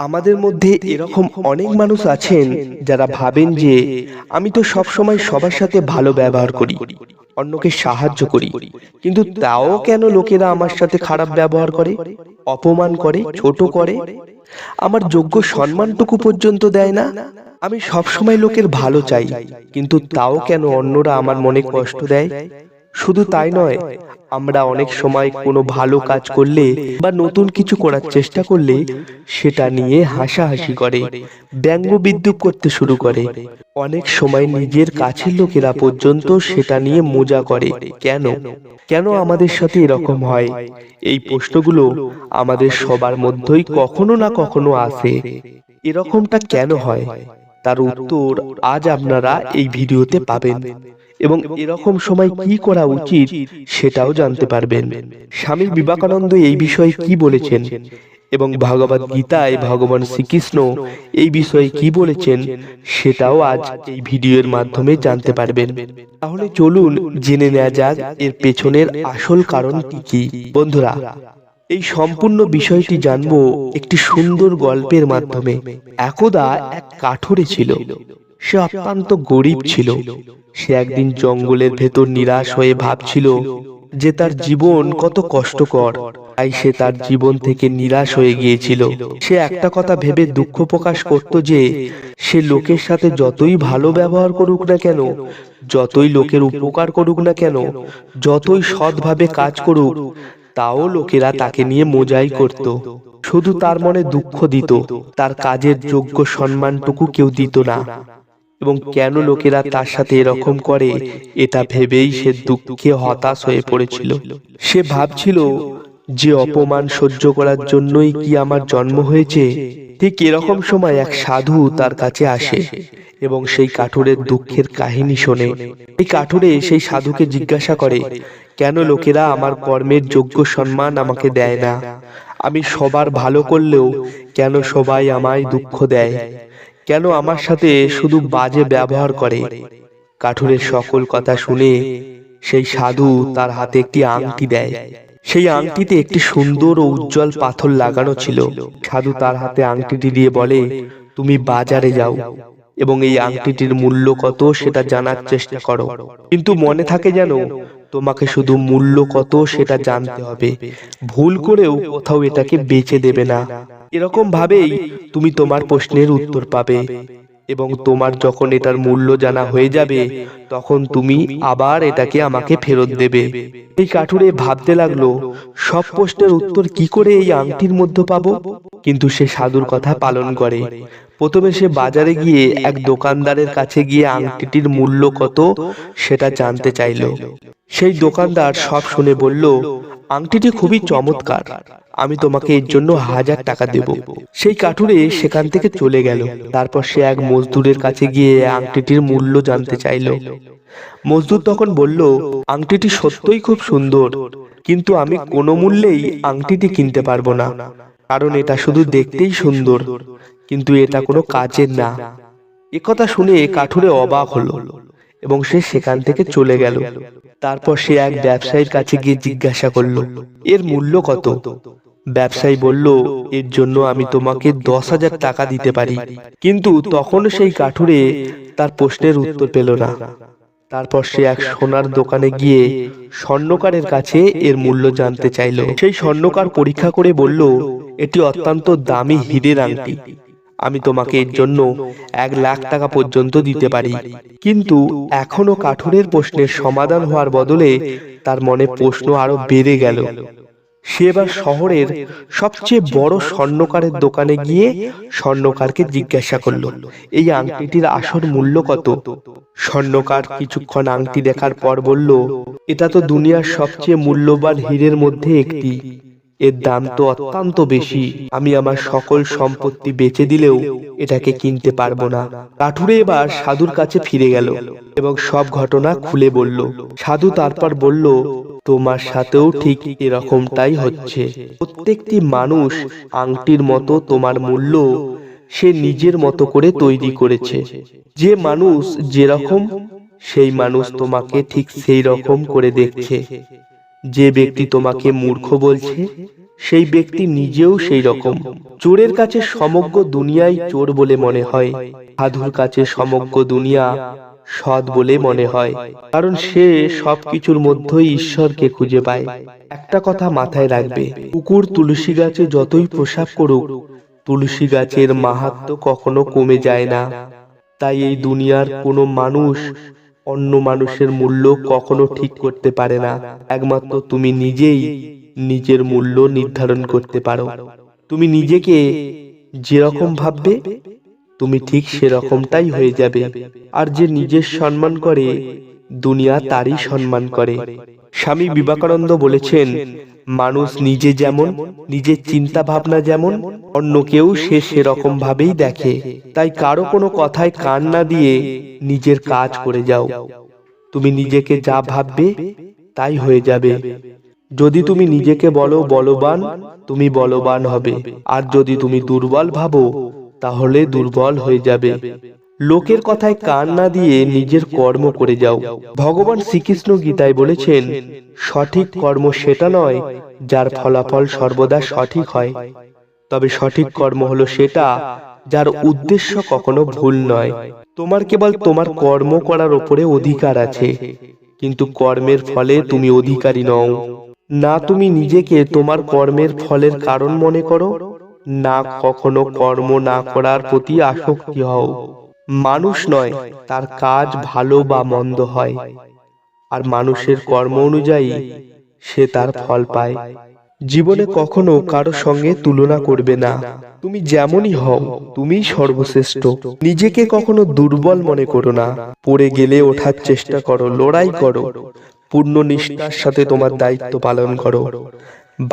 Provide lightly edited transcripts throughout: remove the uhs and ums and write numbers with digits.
আমাদের মধ্যে এরকম অনেক মানুষ আছেন যারা ভাবেন যে আমি তো সব সময় সবার সাথে ভালো ব্যবহার করি, অন্যকে সাহায্য করি, কিন্তু তাও কেন লোকেরা আমার সাথে খারাপ ব্যবহার করে, অপমান করে, ছোট করে, আমার যোগ্য সম্মানটুকু পর্যন্ত দেয় না। আমি সব সময় লোকের ভালো চাই, কিন্তু তাও কেন অন্যরা আমার মনে কষ্ট দেয়। শুধু তাই নয়, আমরা অনেক সময় কোনো ভালো কাজ করলে বা নতুন কিছু করার চেষ্টা করলে সেটা নিয়ে হাসাহাসি করে, ব্যঙ্গ বিদ্রূপ করতে শুরু করে। অনেক সময় নিজের কাছের লোকেরা পর্যন্ত সেটা নিয়ে মজা করে। কেন কেন আমাদের সাথে এরকম হয়? এই প্রশ্নগুলো আমাদের সবার মধ্যেই কখনো না কখনো আসে। এরকমটা কেন হয় তার উত্তর আজ আপনারা এই ভিডিওতে পাবেন, এবং এরকম সময় কি করা উচিত সেটাও জানতে পারবেন। স্বামী বিবেকানন্দ এই বিষয়ে কি বলেছেন এবং ভগবদ গীতায় ভগবান শ্রীকৃষ্ণ এই বিষয়ে কি বলেছেন সেটাও আজ এই ভিডিওর মাধ্যমে জানতে পারবেন। তাহলে চলুন জেনে নেওয়া যাক এর পেছনের আসল কারণ কি। বন্ধুরা, এই সম্পূর্ণ বিষয়টি জানবো একটি সুন্দর গল্পের মাধ্যমে। একদা এক কাঠুরে ছিল। সে অত্যন্ত গরিব ছিল। সে একদিন জঙ্গলের ভেতর নিরাশ হয়ে ভাবছিল যে তার জীবন কত কষ্টকর। তাই সে তার জীবন থেকে নিরাশ হয়ে গিয়েছিল। সে একটা কথা ভেবে দুঃখ প্রকাশ করত যে সে লোকের সাথে যতই ভালো ব্যবহার করুক না কেন, যতই লোকের উপকার করুক না কেন, যতই সৎভাবে কাজ করুক, তাও লোকেরা তাকে নিয়ে মজাই করত। শুধু তার মনে দুঃখ দিত, তার কাজের যোগ্য সম্মানটুকু কেউ দিত না। এবং কেন লোকেরা তার সাথে এরকম করে এটা ভেবেই সে দুঃখে হতাশ হয়ে পড়েছিল। সে ভাবছিল যে অপমান সহ্য করার জন্যই কি আমার জন্ম হয়েছে। ঠিক এরকম সময় এক সাধু তার কাছে আসে এবং সেই কাঠুরের দুঃখের কাহিনী শোনে। এই কাঠুরে সেই সাধুকে জিজ্ঞাসা করে, কেন লোকেরা আমার কর্মের যোগ্য সম্মান আমাকে দেয় না? আমি সবার ভালো করলেও কেন সবাই আমায় দুঃখ দেয়? কেন আমার সাথে শুধু বাজে ব্যবহার করে? কাঠুরের সকল কথা শুনে সেই সাধু তার হাতে একটি আংটি দেয়। সেই আংটিতে একটি সুন্দর ও উজ্জ্বল পাথর লাগানো ছিল। সাধু তার হাতে আংটিটি দিয়ে বলে, তুমি বাজারে যাও এবং এই আংটিটির মূল্য কত সেটা জানার চেষ্টা করো, কিন্তু মনে থাকে যেন তোমাকে শুধু মূল্য কত সেটা জানতে হবে। ভুল করেও কোথাও এটাকে বেচে দেবে না। এরকম ভাবেই তুমি তোমার প্রশ্নের উত্তর পাবে, এবং তোমার যখন এটার মূল্য জানা হয়ে যাবে তখন তুমি আবার এটাকে আমাকে ফেরত দেবে। এই কাঠুরে ভাবতে লাগলো, সব প্রশ্নের উত্তর কি করে এই আংটির মধ্যে পাবো? কিন্তু সে সাধুর কথা পালন করে। প্রথমে সে বাজারে গিয়ে এক দোকানদারের কাছে গিয়ে আংটিটির মূল্য কত সেটা জানতে চাইল। সেই দোকানদার সব শুনে বলল, আংটিটি খুবই চমৎকার, আমি তোমাকে এর জন্য 1000 টাকা দেব। সেই কাঠুরে সেখান থেকে চলে গেল। তারপর সে এক মজদুরের কাছে গিয়ে আংটিটির মূল্য জানতে চাইল। মজদুর তখন বলল, আংটিটি সত্যই খুব সুন্দর, কিন্তু আমি কোনো মূল্যেই আংটিটি কিনতে পারবো না, কারণ এটা শুধু দেখতেই সুন্দর, কিন্তু এটা কোনো কাজের না। একথা শুনে কাঠুরে অবাক হলো এবং সে সেখান থেকে চলে গেল। তারপর সে এক ব্যবসায়ীর কাছে গিয়ে জিজ্ঞাসা করলো, এর মূল্য কত? ব্যবসায়ী বলল, এর জন্য আমি তোমাকে 10,000 টাকা দিতে পারি। কিন্তু তখন সেই কাঠুরে তার প্রশ্নের উত্তর পেল না। তারপর সে এক সোনার দোকানে গিয়ে স্বর্ণকারের কাছে এর মূল্য জানতে চাইল। সেই স্বর্ণকার পরীক্ষা করে বলল, এটি অত্যন্ত দামি হীরের আংটি, আমি তোমাকে এর জন্য 1,00,000 টাকা পর্যন্ত দিতে পারি। কিন্তু এখনো কাঠুরের প্রশ্নের সমাধান হওয়ার বদলে তার মনে প্রশ্ন আরো বেড়ে গেল। সে এবার শহরের সবচেয়ে বড় স্বর্ণকারের দোকানে গিয়ে স্বর্ণকারকে জিজ্ঞাসা করলো, এই আংটিটির আসল মূল্য কত? স্বর্ণকার কিছুক্ষণ আংটি দেখার পর বলল, এটা তো দুনিয়ার সবচেয়ে মূল্যবান হীরের মধ্যে একটি, এর দাম তো অত্যন্ত বেশি, আমি আমার সকল সম্পত্তি বেচে দিলেও এটাকে কিনতে পারবো না। কাঠুরে এবার সাধুর কাছে ফিরে গেল এবং সব ঘটনা খুলে বলল। সাধু তারপর বলল, তোমার সাথেও ঠিক এরকমটাই হচ্ছে। প্রত্যেকটি মানুষ আংটির মতো তোমার মূল্য সে নিজের মতো করে তৈরি করেছে। যে মানুষ যেরকম, সেই মানুষ তোমাকে ঠিক সেই রকম করে দেখছে। যে ব্যক্তি তোমাকে মূর্খ বলছে, সেই ব্যক্তি নিজেও সেই রকম। চোরের কাছে সমগ্র দুনিয়াই চোর বলে মনে হয়, সাধুর কাছে সমগ্র দুনিয়া সৎ বলে মনে হয়, কারণ সে সবকিছুর মধ্যেই ঈশ্বরকে খুঁজে পায়। একটা কথা মাথায় রাখবে, কুকুর তুলসী গাছে যতই প্রসাব করুক, তুলসী গাছের মাহাত্ম্য কখনো কমে যায় না। তাই এই দুনিয়ার কোনো মানুষ অন্য মানুষের মূল্য কখনো ঠিক করতে পারে না। একমাত্র তুমি নিজেই নিজের মূল্য নির্ধারণ করতে পারো। তুমি নিজেকে যেরকম ভাববে তুমি ঠিক সেরকমটাই হয়ে যাবে। আর যে নিজের সম্মান করে, দুনিয়া তারই সম্মান করে। স্বামী বিবেকানন্দ বলেছেন, মানুষ নিজে যেমন, নিজের চিন্তা ভাবনা যেমন, অন্যকেও সে সেরকম ভাবেই দেখে। তাই কারো কোনো কথায় কান না দিয়ে নিজের কাজ করে যাও। তুমি নিজেকে যা ভাববে তাই হয়ে যাবে। যদি তুমি নিজেকে বলো বলবান, তুমি বলবান হবে। আর যদি তুমি দুর্বল ভাবো, তাহলে দুর্বল হয়ে যাবে। লোকের কথায় কান না দিয়ে নিজের কর্ম করে যাও। ভগবান শ্রীকৃষ্ণ গীতায় বলেছেন, সঠিক কর্ম সেটা নয় যার ফলাফল সর্বদা সঠিক হয়, তবে সঠিক কর্ম হলো সেটা যার উদ্দেশ্য কখনো ভুল নয়। তোমার কেবল তোমার কর্ম করার উপরে অধিকার আছে, কিন্তু কর্মের ফলে তুমি অধিকারী নও। না তুমি নিজেকে তোমার কর্মের ফলের কারণ মনে করো, না কখনো কর্ম না করার প্রতি আসক্তি হও। মানুষ নয়, তার কাজ ভালো বা মন্দ হয়, আর মানুষের কর্ম অনুযায়ী সে তার ফল পায়। জীবনে কখনো কারো সঙ্গে তুলনা করবে না। তুমি যেমনই হও, তুমিই সর্বশ্রেষ্ঠ। নিজেকে কখনো দুর্বল মনে করো না। পড়ে গেলে ওঠার চেষ্টা করো, লড়াই করো, পূর্ণ নিষ্ঠার সাথে তোমার দায়িত্ব পালন করো।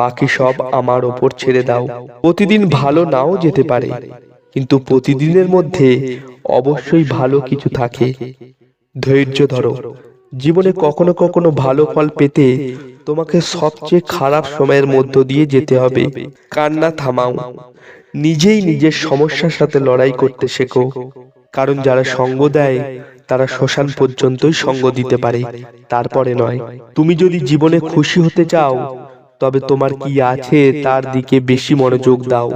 বাকি সব আমার ওপর ছেড়ে দাও। প্রতিদিন ভালো নাও যেতে পারে, কিন্তু প্রতিদিনের মধ্যে অবশ্যই ভালো কিছু থাকে। ধৈর্য ধরো। জীবনে কখনো কখনো ভালো ফল পেতে তোমাকে সবচেয়ে খারাপ সময়ের মধ্য দিয়ে যেতে হবে। কান্না থামাও, নিজেই নিজের সমস্যার সাথে লড়াই করতে শেখো। কারণ যারা সঙ্গ দেয় তারা শ্মশান পর্যন্তই সঙ্গ দিতে পারে, তারপরে নয়। তুমি যদি জীবনে খুশি হতে চাও, তবে তোমার কি আছে তার দিকে বেশি মনোযোগ দাও,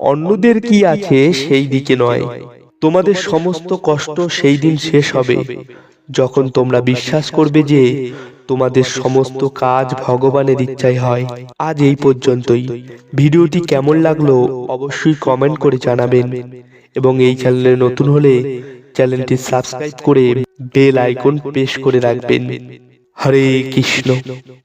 অন্যদের কি আছে সেই দিকে নয়। তোমাদের সমস্ত কষ্ট সেই দিন শেষ হবে যখন তোমরা বিশ্বাস করবে যে তোমাদের সমস্ত কাজ ভগবানের ইচ্ছায় হয়। আজ এই পর্যন্তই। ভিডিওটি কেমন লাগলো অবশ্যই কমেন্ট করে জানাবেন, এবং এই চ্যানেলে নতুন হলে চ্যানেলটি সাবস্ক্রাইব করে বেল আইকন প্রেস করে রাখবেন। হরে কৃষ্ণ।